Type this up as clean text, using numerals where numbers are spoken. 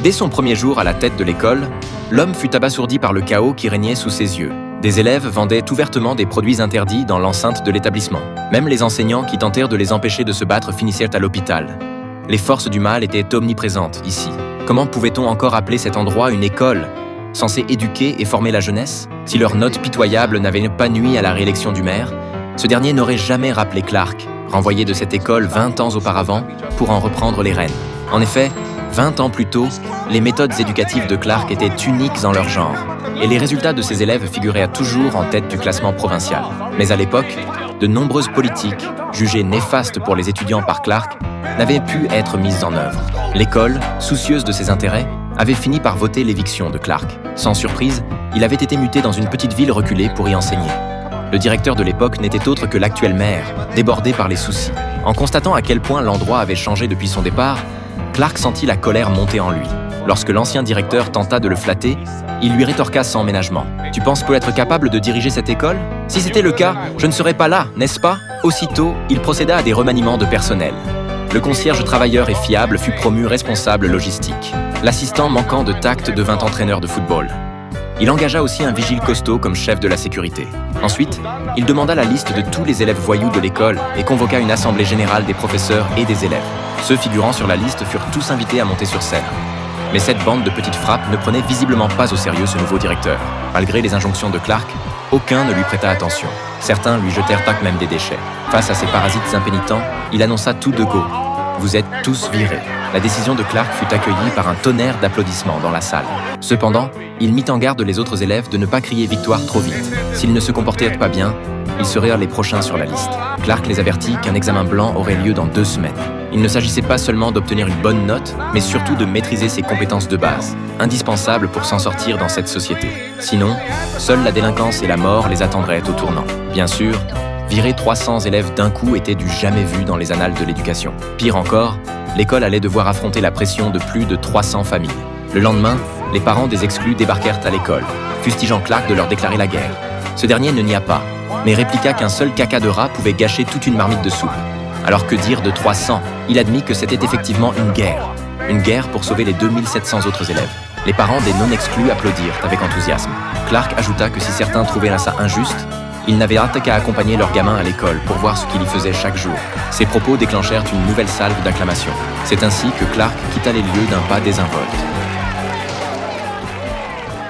Dès son premier jour à la tête de l'école, l'homme fut abasourdi par le chaos qui régnait sous ses yeux. Des élèves vendaient ouvertement des produits interdits dans l'enceinte de l'établissement. Même les enseignants qui tentèrent de les empêcher de se battre finissèrent à l'hôpital. Les forces du mal étaient omniprésentes ici. Comment pouvait-on encore appeler cet endroit une école, censée éduquer et former la jeunesse? Si leurs notes pitoyables n'avaient pas nui à la réélection du maire, ce dernier n'aurait jamais rappelé Clark, renvoyé de cette école 20 ans auparavant, pour en reprendre les rênes. En effet, 20 ans plus tôt, les méthodes éducatives de Clark étaient uniques en leur genre, et les résultats de ses élèves figuraient toujours en tête du classement provincial. Mais à l'époque, de nombreuses politiques, jugées néfastes pour les étudiants par Clark, n'avaient pu être mises en œuvre. L'école, soucieuse de ses intérêts, avait fini par voter l'éviction de Clark. Sans surprise, il avait été muté dans une petite ville reculée pour y enseigner. Le directeur de l'époque n'était autre que l'actuel maire, débordé par les soucis. En constatant à quel point l'endroit avait changé depuis son départ, Clark sentit la colère monter en lui. Lorsque l'ancien directeur tenta de le flatter, il lui rétorqua sans ménagement. « Tu penses peut être capable de diriger cette école? Si c'était le cas, je ne serais pas là, n'est-ce pas ?» Aussitôt, il procéda à des remaniements de personnel. Le concierge travailleur et fiable fut promu responsable logistique. L'assistant manquant de tact devint entraîneur de football. Il engagea aussi un vigile costaud comme chef de la sécurité. Ensuite, il demanda la liste de tous les élèves voyous de l'école et convoqua une assemblée générale des professeurs et des élèves. Ceux figurant sur la liste furent tous invités à monter sur scène. Mais cette bande de petites frappes ne prenait visiblement pas au sérieux ce nouveau directeur. Malgré les injonctions de Clark, aucun ne lui prêta attention. Certains lui jetèrent même des déchets. Face à ces parasites impénitents, il annonça tout de go. « Vous êtes tous virés ». La décision de Clark fut accueillie par un tonnerre d'applaudissements dans la salle. Cependant, il mit en garde les autres élèves de ne pas crier victoire trop vite. S'ils ne se comportèrent pas bien, ils seraient les prochains sur la liste. Clark les avertit qu'un examen blanc aurait lieu dans 2 semaines. Il ne s'agissait pas seulement d'obtenir une bonne note, mais surtout de maîtriser ses compétences de base, indispensables pour s'en sortir dans cette société. Sinon, seule la délinquance et la mort les attendraient au tournant. Bien sûr, virer 300 élèves d'un coup était du jamais vu dans les annales de l'éducation. Pire encore, l'école allait devoir affronter la pression de plus de 300 familles. Le lendemain, les parents des exclus débarquèrent à l'école, fustigeant Clark de leur déclarer la guerre. Ce dernier ne nia pas, mais répliqua qu'un seul caca de rat pouvait gâcher toute une marmite de soupe. Alors que dire de 300? Il admit que c'était effectivement une guerre. Une guerre pour sauver les 2700 autres élèves. Les parents des non-exclus applaudirent avec enthousiasme. Clark ajouta que si certains trouvaient ça injuste, ils n'avaient hâte qu'à accompagner leurs gamins à l'école pour voir ce qu'il y faisait chaque jour. Ces propos déclenchèrent une nouvelle salve d'acclamations. C'est ainsi que Clark quitta les lieux d'un pas désinvolte.